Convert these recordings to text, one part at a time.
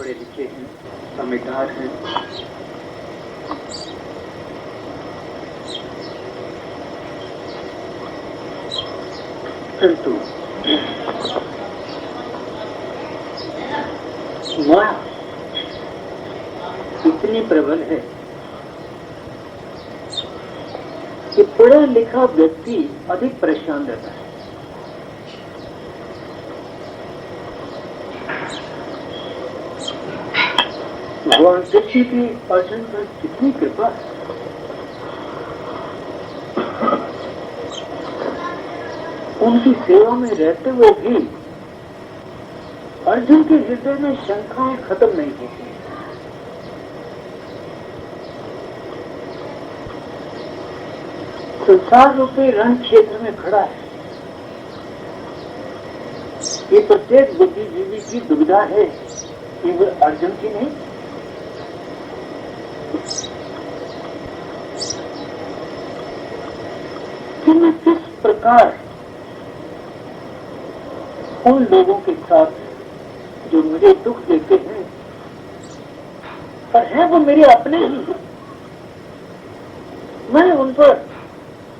पढ़े लिखे हैं, समझदार हैं, किंतु माया इतनी प्रबल है कि पढ़ा लिखा व्यक्ति अधिक परेशान रहता है। भगवान कृष्ण की अर्जुन पर कितनी कृपा है। उनकी सेवा में रहते हुए भी अर्जुन के हृदय में शंकाएं खत्म नहीं होती। संसार रूपी रण क्षेत्र में खड़ा है। ये प्रत्येक बुद्धिजीवी की दुविधा है, केवल अर्जुन की नहीं। कि मैं किस प्रकार उन लोगों के साथ जो मुझे दुख देते हैं और हैं वो मेरे अपने ही, मैं उन पर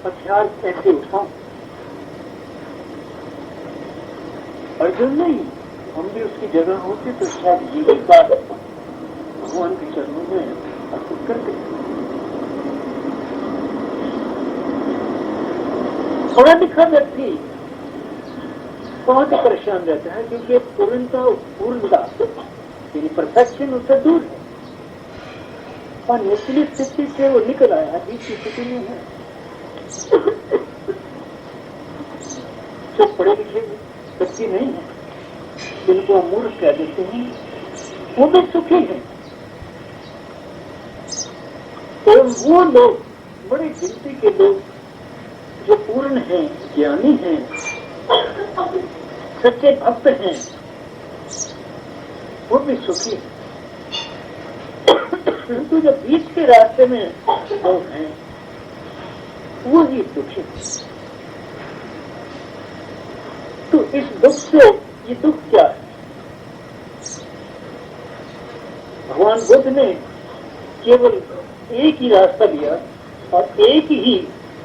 हथियार कैसे उठाऊं। अर्जुन नहीं, हम भी उसकी जगह होते तो शायद यही बात भगवान के चरणों में अर्पित करते। थोड़ा लिखा व्यक्ति बहुत ही परेशान रहता है, क्योंकि पूर्णता यानी परफेक्शन उससे दूर है और निचली स्थिति से वो निकल आया, बीच की स्थिति में है। जो पढ़े लिखे व्यक्ति नहीं है, जिनको मूर्ख कह देते हैं, वो भी सुखी है। और वो लोग, बड़ी गिनती के लोग जो पूर्ण हैं, ज्ञानी हैं, सच्चे भक्त हैं, वो भी सुखी है। किंतु जो बीच के रास्ते में लोग हैं, वो ही दुखी है। तो इस दुख से, ये दुख क्या है? भगवान बुद्ध ने केवल एक ही रास्ता लिया और एक ही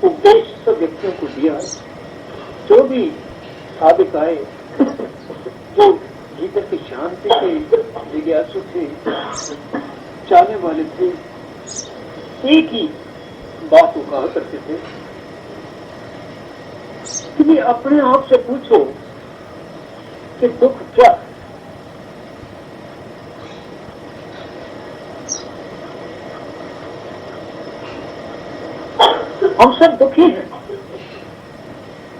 उपदेश सब व्यक्तियों को दिया। जो भी साधक आए, जो भीतर की शांति के जिज्ञासु थे, चाहने वाले थे, एक ही बात को कहा करते थे कि अपने आप से पूछो कि दुख क्या है। हम सब दुखी हैं।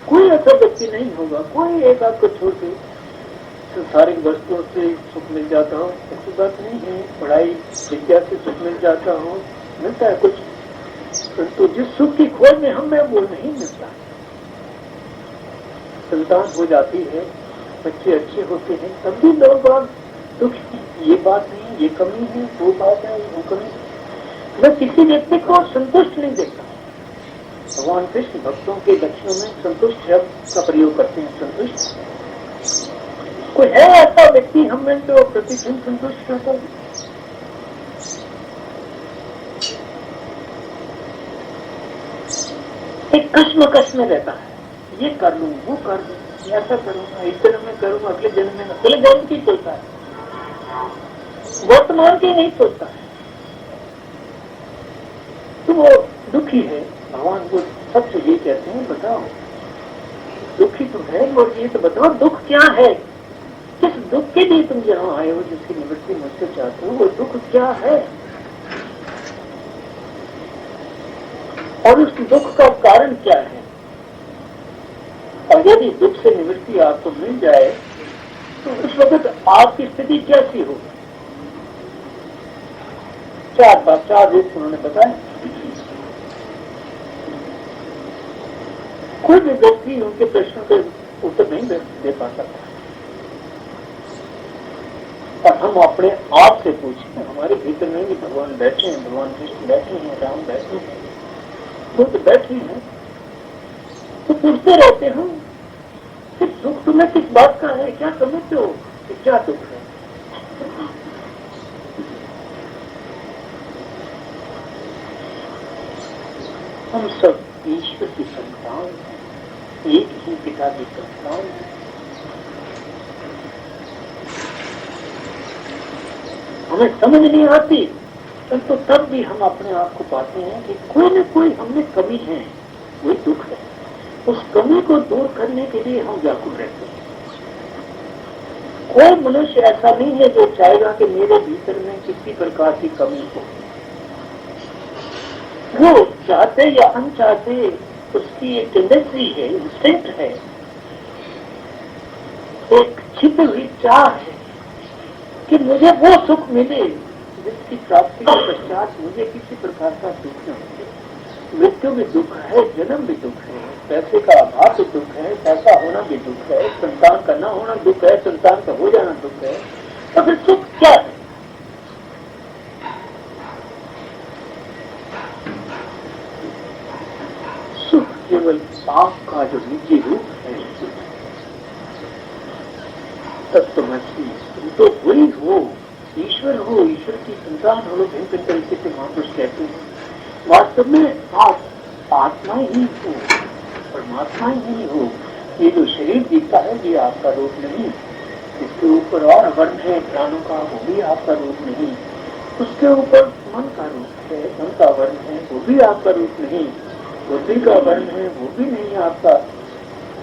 कोई ऐसा व्यक्ति नहीं होगा, कोई एक आपको छोड़ के संसारिक वस्तुओं से सुख मिल जाता हो, ऐसी बात नहीं है। पढ़ाई विद्या से सुख मिल जाता हो, मिलता है कुछ, तो जिस सुख की खोज में हम हैं वो नहीं मिलता। संतान हो जाती है, बच्चे अच्छे होते हैं, तब भी लोग बात दुखी। ये बात नहीं, ये कमी है, वो बात है, वो कमी। मैं किसी व्यक्ति को संतुष्ट नहीं देखता। भगवान कृष्ण भक्तों के लक्षणों में संतुष्ट शब्द का प्रयोग करते हैं। संतुष्ट कोई है ऐसा व्यक्ति हम में जो प्रतिदिन संतुष्ट रहता है? एक कश्मकश में रहता है, ये कर लूं, वो कर लूं, ऐसा करूंगा, इस जन्म में करूंगा, अगले जन्म में, अगले जन्म की सोचता है, वर्तमान की नहीं सोचता है, तो वो दुखी है। भगवान को सबसे ये कहते हैं, बताओ दुखी तो है, और ये तो बताओ दुख क्या है, किस दुख के लिए तुम यहाँ आए हो, जिसकी निवृत्ति मुझसे चाहते हो, वो दुख क्या है और उस दुख का कारण क्या है। और यदि दुख से निवृत्ति आपको मिल जाए तो उस वक्त आपकी स्थिति कैसी हो। चार वेद उन्होंने बताया। कोई भी व्यक्ति उनके प्रश्नों के उत्तर नहीं दे पा सकता। और हम अपने आप से पूछें, हमारे भीतर में भी भगवान बैठे हैं, भगवान कृष्ण बैठे हैं, राम बैठे हैं, बुद्ध बैठे हैं, तो पूछते रहते हैं कि दुख तुम्हें किस बात का है, क्या समझते हो कि क्या दुख है। हम सब ईश्वर की संतान हैं, एक ही पिता की संतान हैं। हमें समझ नहीं आती, परंतु तब भी हम अपने आप को पाते हैं कि कोई न कोई हमने कमी है, वही दुख है। उस कमी को दूर करने के लिए हम व्याकुल रहते हैं। कोई मनुष्य ऐसा नहीं है जो चाहेगा कि मेरे भीतर में किसी प्रकार की कमी हो। वो चाहते या अनचाहते उसकी एक टेंडेंसी है, इंस्टिंक्ट है, एक छिपी हुई चाह है कि मुझे वो सुख मिले जिसकी प्राप्ति के पश्चात मुझे किसी प्रकार का दुख न मिले। मृत्यु भी दुख है, जन्म भी दुख है, पैसे का अभाव भी दुख है, पैसा होना भी दुख है, संतान का न होना दुख है, संतान का हो जाना दुख है। तो फिर सुख क्या है? सुख केवल पाप का जो निजी रूप है। तत्वमसी, तुम तो वही हो, ईश्वर हो, ईश्वर की संतान हो, लोग भिन्न तरीके से महापुरुष कहते हैं। वास्तव में आप आत्मा ही हो, परमात्मा ही हो। ये जो शरीर दिखता है ये आपका रूप नहीं, इसके ऊपर और वर्ण है प्राणों का, वो भी आपका रूप नहीं। उसके ऊपर मन का रूप है, मन का वर्ण है, वो भी आपका रूप नहीं। बुद्धि का वर्ण है, वो भी नहीं आपका।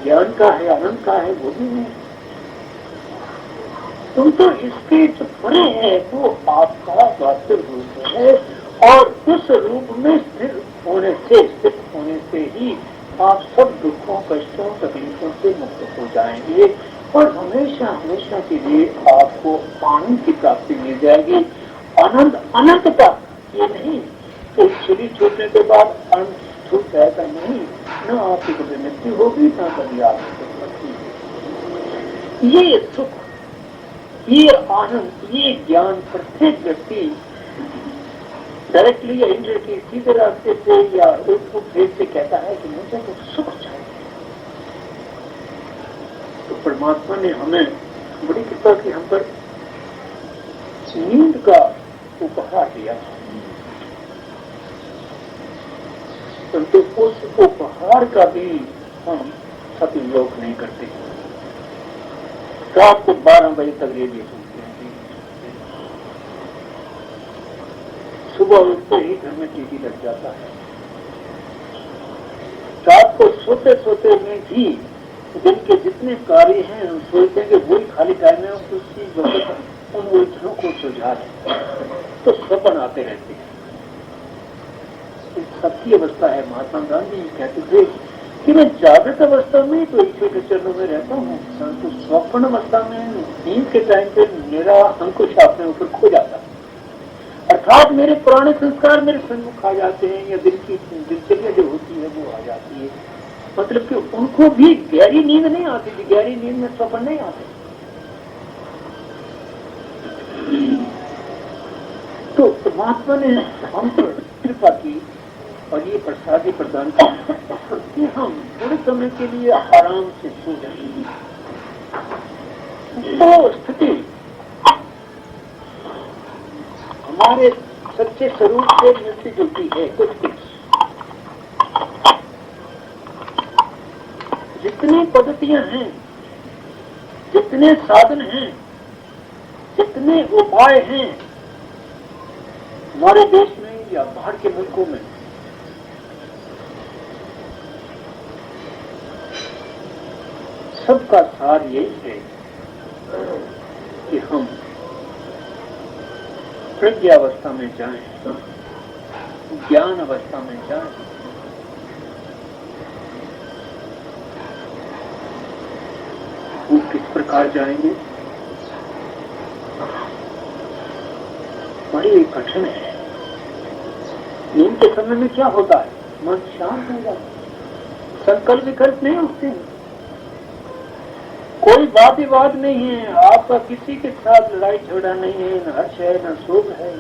ज्ञान का है, आनंद का है, वो भी नहीं। तुम तो इसके जो परे है वो आपका वास्तविक रूप है, और उस रूप में स्थिर होने से ही आप सब दुखों, कष्टों, तकलीफों से मुक्त हो जाएंगे और हमेशा हमेशा के लिए आपको आनंद की प्राप्ति मिल जाएगी। आनंद अनंत तक, ये नहीं कि शरीर छूटने के बाद अनंत छूट जाएगा, नहीं। न आपकी कभी मृत्यु होगी, न कभी आपकी मृत्यु होगी। ये सुख, ये आनंद, ये ज्ञान प्रत्येक व्यक्ति डायरेक्टली या इनडायरेक्टली, सीधे रास्ते से या एक भेद से कहता है कि मुझे तो सुख चाहिए। तो परमात्मा ने हमें बड़ी कृपा की, हम पर नींद का उपहार दिया, परंतु उस उपहार का भी हम सदुपयोग नहीं करते। रात को 12 बजे तक रेडियो सुनते हैं, सुबह उठते ही घर में टीवी लग जाता है। रात को सोते सोते में भी दिन के जितने कार्य हैं हम सोचते हैं कि वही खाली टाइम में उसी वक्त उन उलझनों को सुलझा दें, तो सपन आते रहते हैं। सबकी अवस्था है। महात्मा गांधी कहते थे कि मैं जागृत अवस्था में तो ईश्वर के चरणों में रहता हूँ, परंतु स्वप्न अवस्था में नींद के टाइम पे मेरा अंकुश अपने ऊपर खो जाता है, अर्थात मेरे पुराने संस्कार मेरे सन्मुख आ जाते हैं, या दिल की दिनचर्या जो होती है वो आ जाती है। मतलब कि उनको भी गहरी नींद नहीं आती थी, गहरी नींद में स्वप्न नहीं आते। तो परमात्मा ने हम पर कृपा की और ये प्रसादी प्रदान की कि हम थोड़े समय के लिए आराम से सो जाएंगे। तो स्थिति हमारे सच्चे स्वरूप से मिलती जुलती है। कुछ जितनी पद्धतियां हैं, जितने साधन हैं, जितने उपाय हैं हमारे देश में या बाहर के मुल्कों में, सबका सार यही है कि हम प्रज्ञावस्था में जाएं, ज्ञान अवस्था में जाएं। वो किस प्रकार जाएंगे? बड़ी कठिन है। नींद के समय में क्या होता है? मन शांत हो जाता है, संकल्प विकल्प नहीं उठते हैं, कोई वाद विवाद नहीं है, आपका किसी के साथ लड़ाई झगड़ा नहीं है, न हर्ष है न शोक है,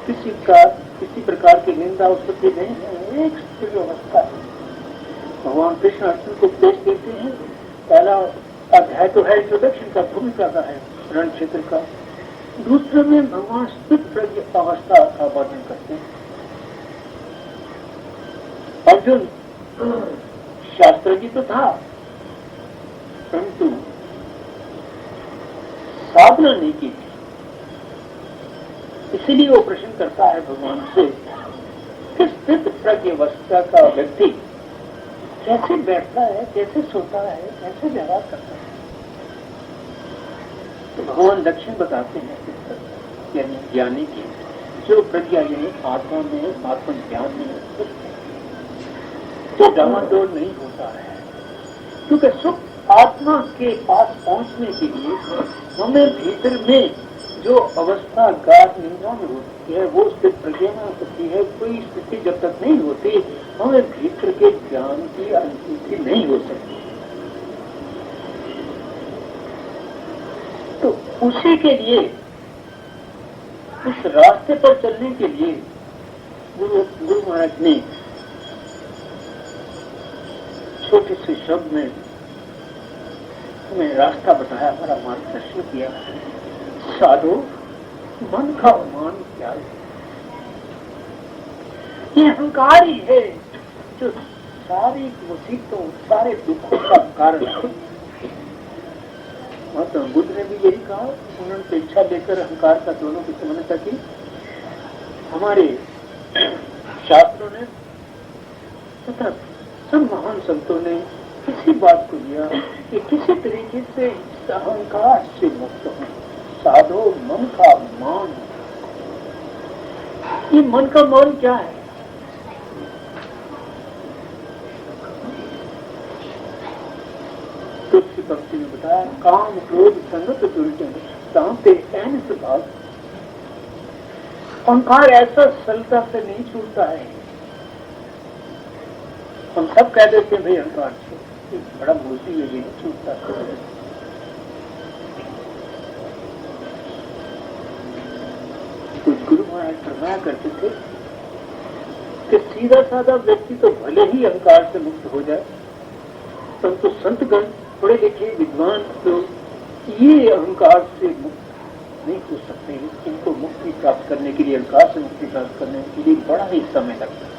किसी प्रकार की निंदा उत्पत्ति नहीं है, एक स्थिर अवस्था है। भगवान कृष्ण अर्जुन को उपदेश देते हैं। पहला अध्याय तो है इंट्रोडक्शन का, भूमिका का है, रण क्षेत्र का। दूसरे में भगवान स्थित प्रज्ञ अवस्था का वर्णन करते हैं। अर्जुन शास्त्र जी तो था, परंतु साधना नहीं की थी। इसीलिए वो प्रश्न करता है भगवान से कि स्थित प्रज्ञावस्था का व्यक्ति कैसे बैठता है, कैसे सोता है, कैसे व्यवहार करता है। तो भगवान लक्षण बताते हैं यानी ज्ञानी की जो प्रज्ञा यानी आत्मा में, आत्म ज्ञान में जो डामाडोल नहीं होता है, क्योंकि सुख आत्मा के पास पहुंचने के लिए हमें भीतर में जो अवस्था गाढ़ निंदा में होती है वो स्थित प्रज्ञा में होती है। कोई स्थिति जब तक नहीं होती हमें भीतर के ज्ञान की अनुभूति नहीं हो सकती। तो उसी के लिए, उस रास्ते पर चलने के लिए गुरु महाराज ने छोटे से शब्द में हमें रास्ता बताया, हमारा मार्गदर्शन किया। साधो मन का मान क्या है? ये अहंकार ही है जो सारी मुसीबतों, सारे दुखों का कारण है। महात्मा बुद्ध ने भी यही कहा, उन्होंने इच्छा लेकर अहंकार का दोनों की समानता की। हमारे शास्त्रों ने तथा सब महान संतों ने इसी बात को लिया कि किसी तरीके से अहंकार से मुक्त हो। साधो मन का मान। ये मन का मान क्या है? तुलसी भक्ति में बताया, काम क्रोध संगत दुर्जन तांते ऐन स्वभाव। अहंकार ऐसा सरलता से नहीं छूटता है। हम सब कह देते हैं भाई अहंकार बड़ा मूर्ति है, ये नहीं छूटता। कुछ गुरु महाराज फरमाया करते थे कि सीधा साधा व्यक्ति तो भले ही अहंकार से मुक्त हो जाए, परंतु संतगण, पढ़े लिखे विद्वान लोग ये अहंकार से मुक्त नहीं हो सकते। इनको मुक्ति प्राप्त करने के लिए, अहंकार से मुक्ति प्राप्त करने के लिए बड़ा ही समय लगता है।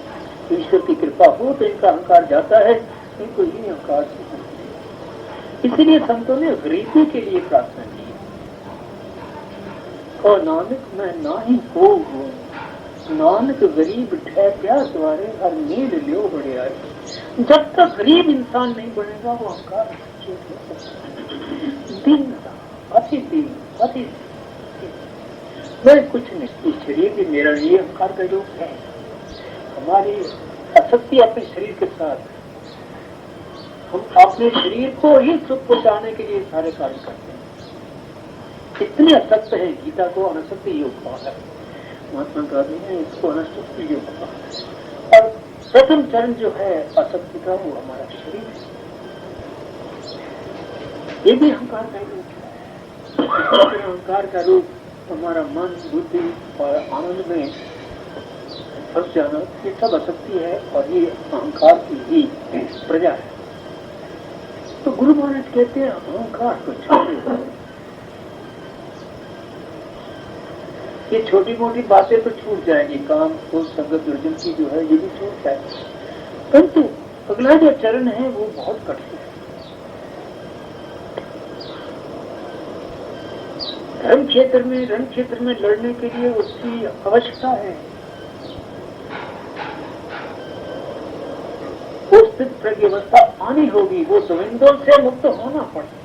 ईश्वर की कृपा हो तो इनका अहंकार जाता है, इनको ये अहंकार से मुक्ति। इसीलिए संतों ने गरीबी के लिए प्रार्थना की। और नानक मैं नाही को हूँ, नानक गरीब ठह प्यास द्वारे हर नील लियो बड़े आए। जब तक गरीब इंसान नहीं बनेगा वो अहंकार दिन अति दिन अति। मैं कुछ नहीं, शरीर भी मेरा ये अहंकार का योग है। हमारी आसक्ति अपने शरीर के साथ, हम अपने शरीर को ही सुख पहुंचाने के लिए सारे कार्य करते हैं। इतने आसक्त है, गीता को अनासक्ति योग कहा है, महात्मा गांधी ने इसको अनासक्ति योग कहा है। और प्रथम चरण जो है आसक्ति का वो हमारा शरीर है। ये भी अहंकार का रूप है। अहंकार का रूप हमारा मन, बुद्धि और आनंद में फंस जाना, ये सब आसक्ति है और ये अहंकार की ही प्रजा है। तो गुरु महाराज कहते हैं अहंकार को छोड़ो। ये छोटी मोटी बातें तो छूट जाएंगी, काम क्रोध संगत दुर्जन की जो है ये भी छूट जाएगी, परंतु अगला जो चरण है वो बहुत कठिन है। धर्म क्षेत्र में, रण क्षेत्र में लड़ने के लिए उसकी आवश्यकता है। वो स्थित प्रज्ञावस्था आनी होगी, वो द्वंद्वों से मुक्त होना पड़ेगा।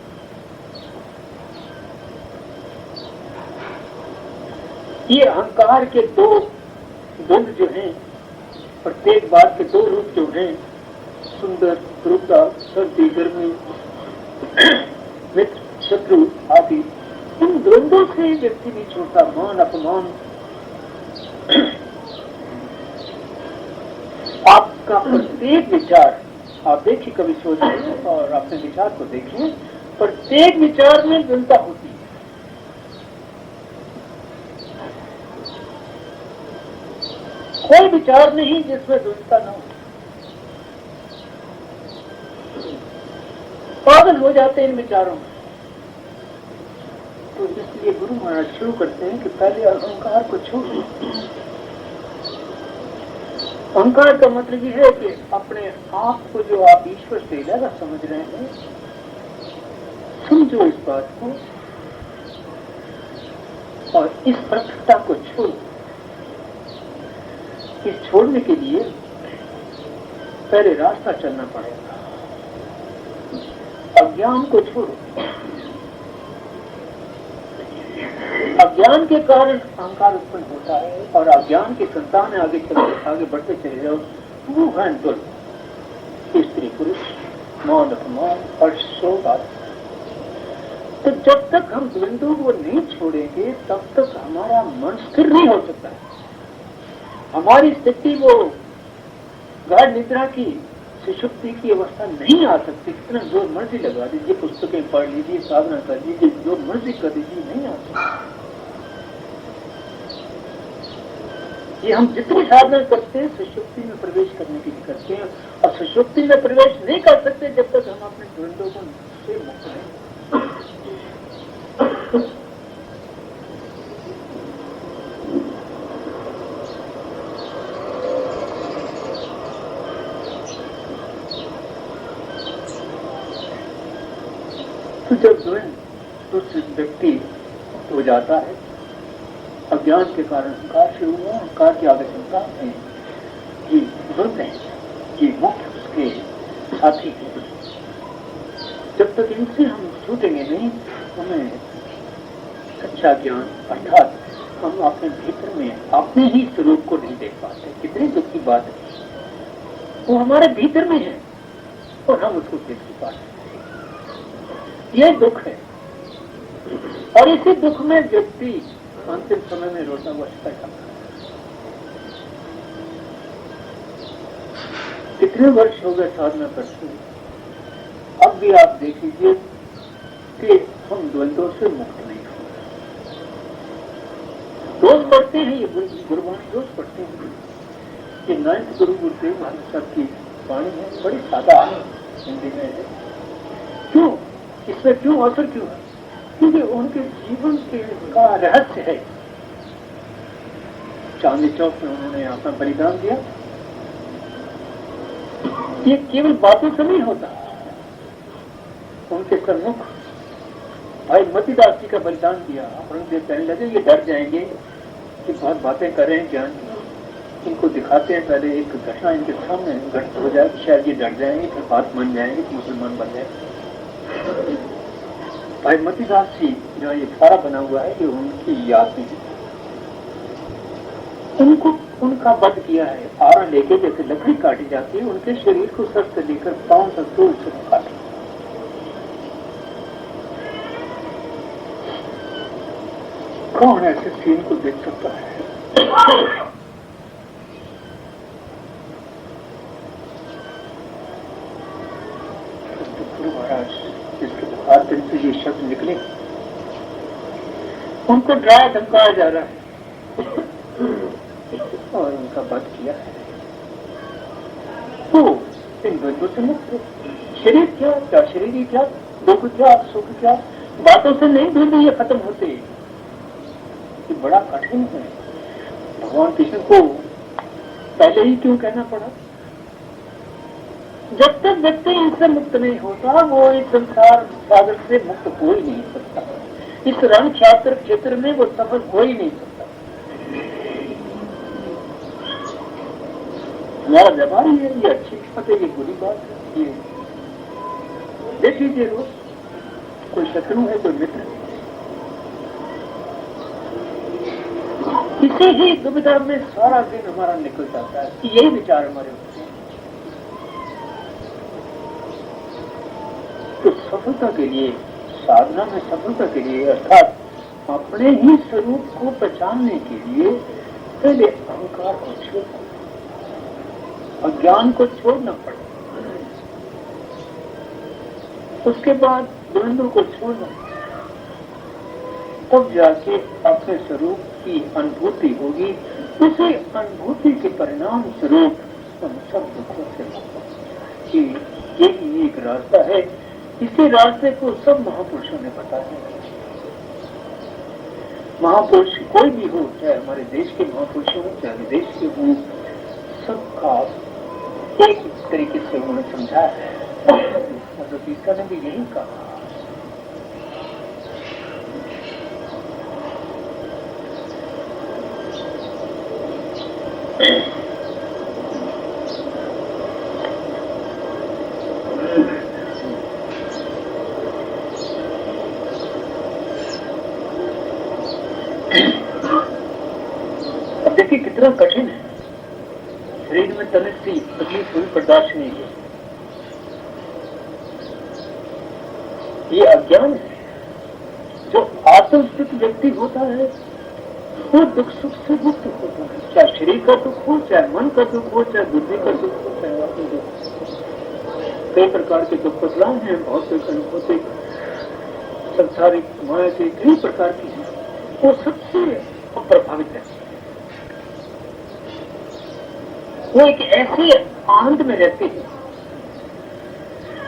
ये अहंकार के दो द्वंद्व जो हैं, प्रत्येक बात के दो रूप जो हैं, सुंदर रुद्रा, सर्दी गर्मी, मित्र शत्रु आदि, इन द्वंद्वों से व्यक्ति नहीं छोड़ता। मान अपमान, आपका प्रत्येक विचार, आप देखिए कभी सोचिए और अपने विचार को देखिए, प्रत्येक विचार में द्वंद्वता होती है। कोई विचार नहीं जिसमें द्वंद्वता न हो। पागल हो जाते हैं इन विचारों में। तो इसलिए गुरु महाराज शुरू करते हैं कि पहले अहंकार को छोड़ो। अहंकार का मतलब ये है कि अपने आप को जो आप ईश्वर से ज्यादा समझ रहे हैं, समझो इस बात को और इस पृथकता को छोड़ो। इस छोड़ने के लिए पहले रास्ता चलना पड़ेगा। अज्ञान को छोड़ो। अज्ञान के कारण अहंकार उत्पन्न होता है और अज्ञान के संतान आगे बढ़ते चले जाओ, वो है दुर्ग स्त्री पुरुष, मौन अपमान और शोभात। तो जब तक हम द्वंद्व को नहीं छोड़ेंगे तब तक हमारा मन स्थिर नहीं हो सकता है। हमारी स्थिति वो गाढ़ निद्रा की सुषुप्ति की अवस्था नहीं आ सकती। कितना जोर मर्जी लगा दीजिए, पुस्तकें पढ़ लीजिए, साधना कर लीजिए, जो मर्जी कर दीजिए, नहीं आ सकती। ये हम जितनी साधना करते हैं सुषुप्ति में प्रवेश करने के लिए करते हैं, और सुषुप्ति में प्रवेश नहीं कर सकते जब तक हम अपने द्वंद्वों को से मुक्त नहीं। तो जब द्वंद्व उस व्यक्ति हो जाता है, अज्ञान के कारण अहंकार शुरू हुआ, अहंकार की आवश्यकता है, ये द्वंद्व है, ये मुख्य उसके साथी है। जब तक इनसे हम छूटेंगे नहीं, हमें सच्चा ज्ञान अर्थात हम अपने भीतर में अपने ही स्वरूप को नहीं देख पाते। कितनी दुख की बात है, वो हमारे भीतर में है और हम उसको देख नहीं पाते। यह दुख है और इसी दुख में व्यक्ति अंतिम समय में रोता हुआ बैठा। कितने वर्ष हो गए साधना करते हुए, अब भी आप देख लीजिए कि हम द्वंद्वों से मुक्त नहीं हो रहे। रोज पढ़ते हैं ये गुरुवाणी, रोज पढ़ते हैं। ये 9th गुरु गुरुदेव महाराज साहब की वाणी है, बड़ी सादा है, हिंदी में है। क्यों इसमें क्यों असर क्यों है? क्योंकि उनके जीवन के का रहस्य है। चांदनी चौक में उन्होंने अपना बलिदान दिया। ये केवल बातों से नहीं होता। उनके सम्मुख भाई मतीदास जी का बलिदान दिया। औरंगजेब कहने लगे ये डर जाएंगे कि बहुत बातें कर रहे हैं ज्ञान की, इनको दिखाते हैं पहले एक घटना इनके सामने घटित हो जाए, शायद ये डर जाएंगे, फिर बात मान जाएंगे, मुसलमान बन जाएंगे। भाई मतीदास जी जो ये सारा बना हुआ है, ये उनकी याद में उनको उनका वध किया है। आरा लेके जैसे लकड़ी काटी जाती है, उनके शरीर को सर से लेकर पांव तक तो काटे। कौन ऐसे सीन को देख सकता है? गुरु महाराज जिसके बुखार दिन से ये शब्द निकले, उनको डराया धमकाया जा रहा है और उनका वध किया है। तो इन द्वंद्वों से मुक्त। शरीर क्या, क्या शरीर क्या, दुख क्या, सुख क्या, बातों से नहीं द्वंद्व ये खत्म होते। ये बड़ा कठिन है। भगवान कृष्ण को पहले ही क्यों कहना पड़ा? जब तक व्यक्ति इनसे मुक्त नहीं होता, वो इस संसार सागर से मुक्त हो ही नहीं सकता। इस रण क्षेत्र में वो सफल हो ही नहीं सकता। हमारा व्यवहार ही है, ये अच्छी बात है, ये बुरी बात है। ये देख लीजिए रोज, कोई शत्रु है, कोई मित्र है। इसी ही दुविधा में सारा दिन हमारा निकल जाता है कि यही विचार हमारे होते हैं। तो सफलता के लिए, साधना में सफलता के लिए, अर्थात अपने ही स्वरूप को पहचानने के लिए पहले अहंकार को छोड़ना, अज्ञान को छोड़ना पड़े। उसके बाद द्वंद्व को छोड़ना, तब जाके अपने स्वरूप की अनुभूति होगी। उसी अनुभूति के परिणाम स्वरूप हम सब दुखों से कि यही एक रास्ता है। इसी रास्ते को सब महापुरुषों ने बताया। महापुरुष कोई भी हो, चाहे हमारे देश के महापुरुष हो, चाहे विदेश के हो, सब खास एक तरीके से उन्होंने समझाया है। हज़रत ईसा ने भी यही कहा। अब देखिए कितना कठिन है, शरीर में तनिक सी तकलीफ हुई बर्दाश्त नहीं है, ये अज्ञान है। जो आत्मस्थित व्यक्ति होता है वो दुख सुख से मुक्त होता है, चाहे शरीर का दुख हो, चाहे मन का दुख हो, चाहे बुद्धि का दुख हो, चाहे आत्म दुख हो। कई प्रकार के दुख बदलाव हैं, भौतिक, अनुभौतिक, संसारिक, माया के कई प्रकार की है, वो सबसे प्रभावित है। वो एक ऐसे आनंद में रहते हैं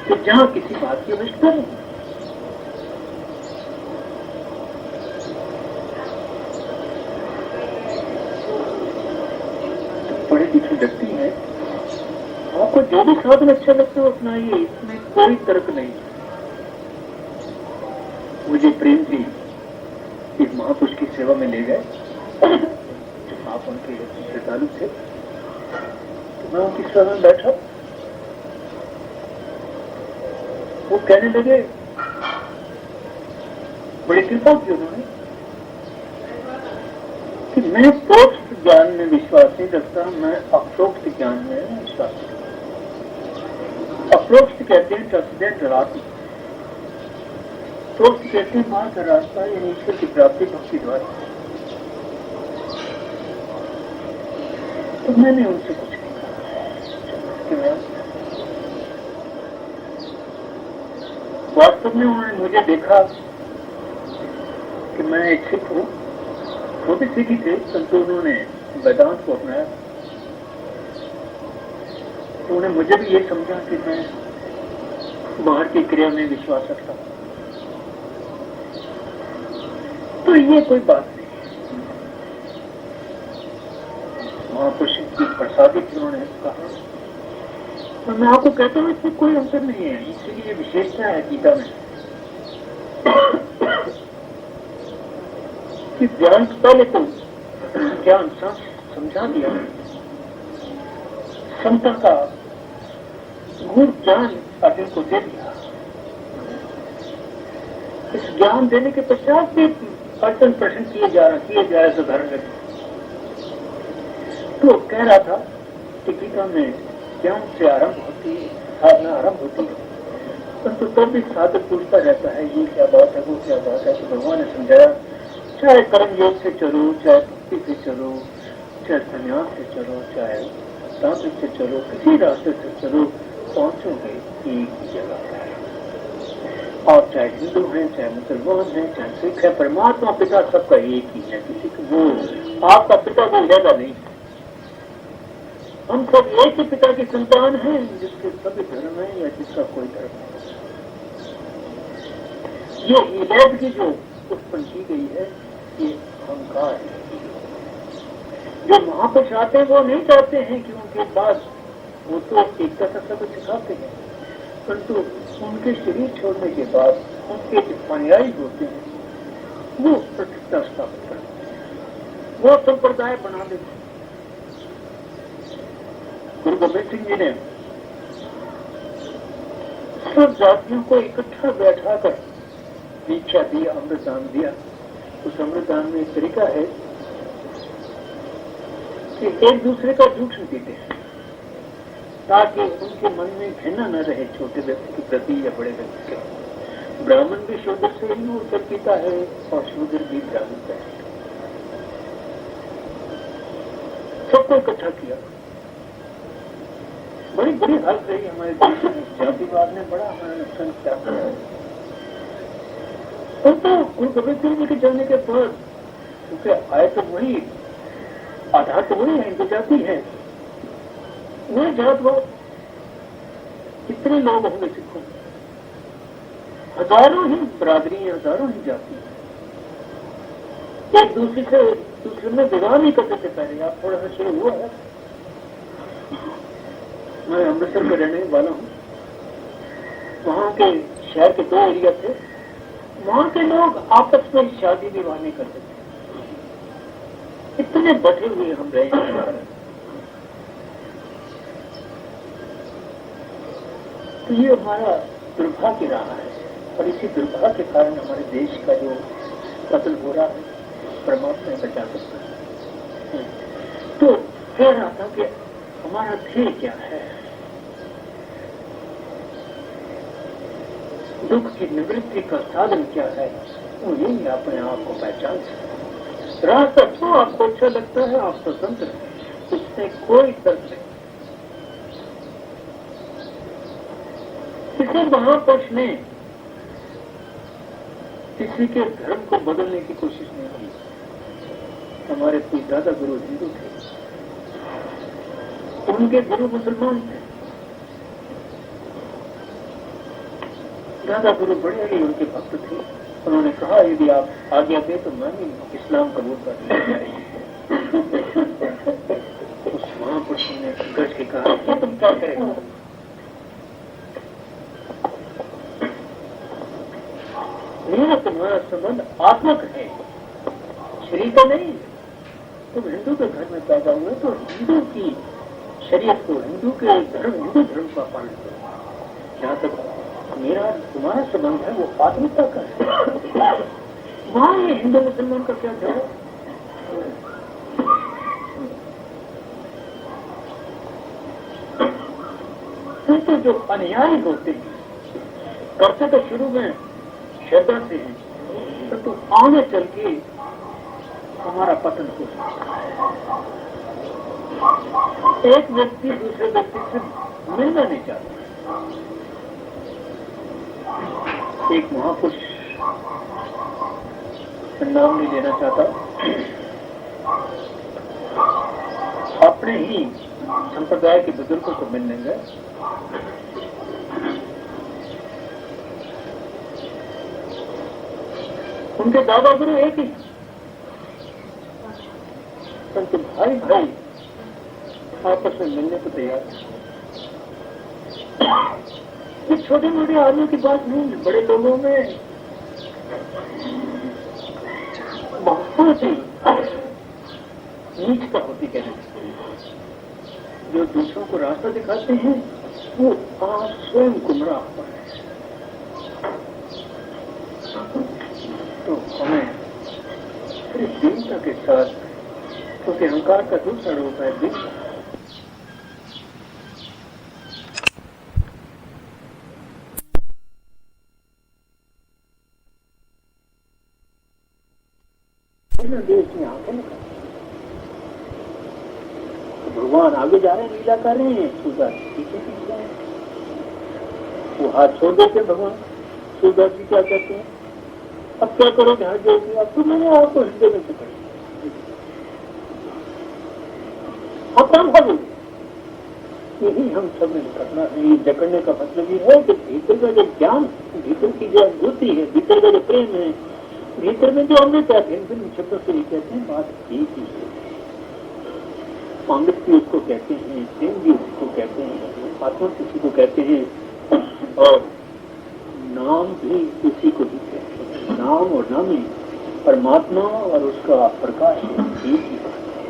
कि जहां किसी बात की आवश्यकता नहीं। पढ़े लिखे व्यक्ति है, आपको जो भी साधन अच्छा लगता है अपनाइए, इसमें कोई तर्क नहीं। मुझे प्रेम जी एक महापुरुष की सेवा में ले गए, आप उनके श्रद्धालु थे, तो मैं उनकी सेवा में बैठा, वो कहने लगे, बड़ी कृपा की उन्होंने, कि मैं प्रोक्त ज्ञान में विश्वास नहीं रखता, मैं अप्रोक्त ज्ञान में विश्वास रखता। अप्रोक्त कहते हैं ट्रस्ट डराती, प्रोक्त कहते हैं मार्ग का रास्ता, यानी ईश्वर की प्राप्ति भक्ति द्वारा। तो मैंने उनसे कुछ नहीं कहा। वास्तव में उन्होंने मुझे देखा कि मैं एक सिख हूं, वो भी सिख ही थे, परंतु उन्होंने वेदांत को अपनाया। उन्होंने मुझे भी ये समझा कि मैं बाहर की क्रिया में विश्वास रखता हूं, तो ये कोई बात नहीं। महापुरुष की प्रसादी उन्होंने कहा, तो मैं आपको कहता हूं इसमें कोई अंतर नहीं है, इसलिए विशेषता है गीता में कि ज्ञान पहले तो ज्ञान समझा दिया, समता का गूढ़ ज्ञान अर्जुन को दे दिया। इस ज्ञान देने के पश्चात भी अर्जुन प्रश्न किए जा रहे साधारण व्यक्ति। तो कह रहा था कि गीता में ज्ञान से आरंभ होती है, साधना आरंभ होती है, परंतु तब भी साधक पूछता रहता है ये क्या बात है, वो क्या बात है। तो भगवान ने समझाया, चाहे कर्म योग से चलो, चाहे भक्ति से चलो, चाहे संन्यास से चलो, चाहे तांत्रिक से चलो, किसी रास्ते से चलो, पहुंचोगे एक ही जगह है। और चाहे हिंदू हैं, चाहे मुसलमान हैं, चाहे सिख है, परमात्मा पिता सबका एक ही है। किसी को वो आपका पिता कोई ज्यादा नहीं, हम सब एक ही पिता की संतान हैं, जिसके सभी धर्म है या जिसका कोई धर्म नहीं। ये इलाज की जो उत्पन्न की गई है, ये अहंकार है। जो महापुरुष आते हैं वो नहीं चाहते हैं कि उनके बाद वो तो एकता का सब सिखाते हैं, परंतु उनके शरीर छोड़ने के बाद उनके जो अनुयायी होते हैं वो प्रतिष्ठा स्थापित करते हैं, वो संप्रदाय बना देते हैं। गुरु गोविंद सिंह जी ने सब जातियों को इकट्ठा बैठाकर दीक्षा दी, अमृतदान दिया। उस अमृतदान में एक तरीका है कि एक दूसरे का झूठ नहीं देते हैं, ताकि उनके मन में घृणा न रहे छोटे व्यक्ति के प्रति या बड़े व्यक्ति के। ब्राह्मण भी शूद्र से ही उत्तर पीता है और शूद्र भी ब्राह्मण का है। सबको इकट्ठा किया। बड़ी बड़ी हालत रही हमारे देश में, जातिवाद ने बड़ा हमारा नुकसान किया। तो गुरु गोविंद सिंह जी के जाने के बाद क्योंकि आए तो वही, आधार तो वही है, हिंदू जाति है, वही जातवाद। कितने लोग होंगे सिखों, हजारों ही बरादरी, हजारों ही जाति, एक दूसरे में विवाह नहीं करते थे पहले। आप थोड़ा सा शुरू हुआ है, मैं अमृतसर में रहने वाला हूँ। वहाँ के शहर के 2 एरिया थे। वहाँ के लोग आपस में शादी विवाह नहीं करते थे। इतने बचे हुए हम रहे हैं। तो ये हमारा दुर्भाग्य रहा है और इसी दुर्भाग्य के कारण हमारे देश का जो कत्ल हो रहा है परमात्मा बचा सकता है। तो कह रहा था कि हमारा ध्येय क्या है, दुख की निवृत्ति का साधन क्या है, वो यही अपने आप को पहचान सकते। रास्ता तो आपको अच्छा लगता है, आप स्वतंत्र हैं, उसमें कोई तर्क नहीं। किसी महापुरुष ने किसी के धर्म को बदलने की कोशिश नहीं की। हमारे कोई दादा गुरु हिंदू थे, उनके गुरु मुसलमान थे। दादा गुरु बड़े ही उनके भक्त थे। उन्होंने कहा यदि आप आज्ञा दे तो मैं भी इस्लाम कबूल कर लूंगा। उस महापुरुष ने गज के कहा कि तुम क्या करेगा? मेरा तुम्हारा संबंध आत्मक है, शरीर का नहीं। तुम हिंदू के घर में पैदा हुए तो हिंदू की शरीयत को, हिंदू के धर्म, हिंदू धर्म का पालन करो। जहाँ तक मेरा तुम्हारा संबंध है वो आत्मिकता का है। वहां ये हिंदू मुसलमान का क्या झगड़ा? तो जो अन्यायी होते हैं करते तो शुरू में श्रद्धा से हैं, तो आगे चल के हमारा पतन हो सकता है। एक व्यक्ति दूसरे व्यक्ति से मिलना नहीं चाहता। एक महापुरुष, नाम नहीं लेना चाहता, अपने ही संप्रदाय के बुजुर्गों को मिलने गए। उनके दादा गुरु एक ही, परंतु भाई भाई आपस में मिलने को तैयार। ये छोटे मोटे आदमी की बात नहीं, बड़े लोगों में बहुत ही नीचता होती कहते। जो दूसरों को रास्ता दिखाते हैं वो आप स्वयं गुमराह हो रहे हैं। तो हमें सिर्फ दीनता के साथ, क्योंकि अहंकार का दूसरा रूप है दीनता। देश में आंखें लगा, भगवान आगे जा रहे हैं, लीला कर रहे हैं, सूरदास पीछे पीछे जा रहे हैं। वो हाथ छोड़ देते भगवान। सूरदास जी क्या कहते हैं, अब क्या करोगे हाथ जोड़ दिया, अब तो मैंने आपको हृदय में पकड़ आप काम करोगे। यही हम सब में करना है। ये जकड़ने का मतलब ये है कि भीतर का जो ज्ञान, भीतर की जो अनुभूति है, भीतर का जो प्रेम है, भीतर में जो अमृत है, भिन्न शब्दों से ये कहते हैं बात एक ही है। अमृत भी उसको कहते हैं, प्रेम भी उसको कहते हैं, आत्मा किसी को कहते हैं, और नाम भी उसी को ही कहते हैं। नाम और नामी परमात्मा और उसका प्रकाश एक ही बात है।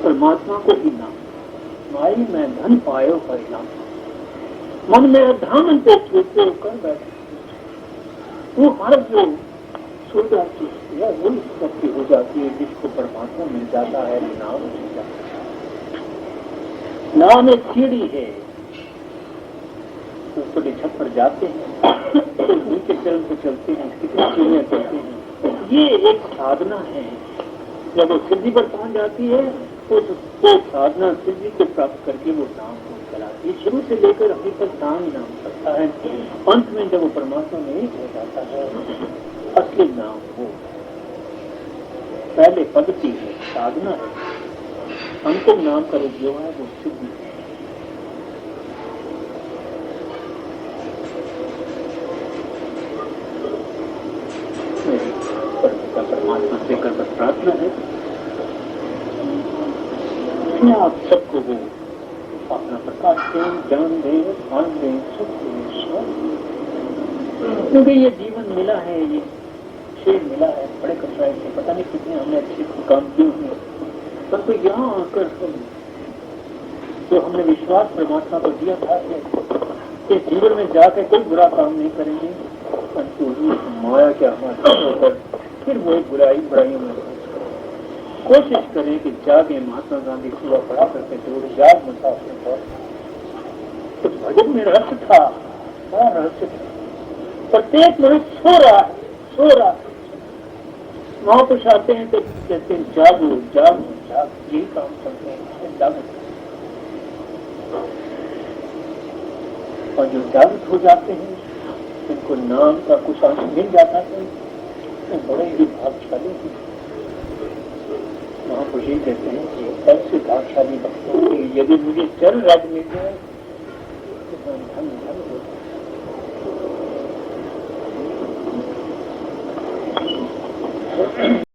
परमात्मा को ही नाम, माई में धन पायो परिणाम, मन में धामन पे छूटे कर बैठे। वो हर जो सूरदास जी है वो शक्ति हो जाती है जिसको परमात्मा मिल जाता है, नाम मिल जाता है। नाम एक सीढ़ी है, ऊपर के छत पर जाते हैं तो नीचे चरण पे चलते हैं, कितनी सीढ़ियां चलते हैं। ये एक साधना है। जब वो सिद्धि पर पहुंच जाती है तो साधना सिद्धि को प्राप्त करके वो नाम को चलाती है। शुरू से लेकर अभी तक नाम ही नाम करता है। अंत में जब वो परमात्मा में एक हो जाता है, असली नाम वो पहले पद्धति है, साधना है। अंतिम नाम का जो है वो सिद्धि है। परमात्मा से कर प्रार्थना है आप सबको वो अपना प्रकाश दें, ज्ञान दें, ध्यान दें, सुख दें, स्वास्थ्य दें। क्योंकि ये जीवन मिला है, ये शेर मिला है, बड़े कठिनाई से, पता नहीं कितने हमने अच्छे काम किए हैं, परंतु यहाँ आकर हम जो हमने विश्वास परमात्मा को दिया था कि जीवन में जाकर कोई बुरा काम नहीं करेंगे, परंतु माया के हमारे होकर फिर वो बुराइयों में कोशिश करें कि जागे। महात्मा गांधी सुबह पढ़ा करते थे, वो याद मचा अपने पर कुछ भजन में रहस्य था, बड़ा रहस्य था। प्रत्येक मनुष्य सो रहा है। महापुरुष आते हैं तो कहते हैं जागो जागो जाग, यही काम करते हैं, जागो। और जो जागृत हो जाते हैं उनको नाम का कुछ अंश मिल जाता है, बड़े ही भाग्यशाली हैं। महापुरुष कहते हैं कि ऐसे भाग्यशाली भक्तों के यदि मुझे चरण राज मिल जाए तो धन धन हो।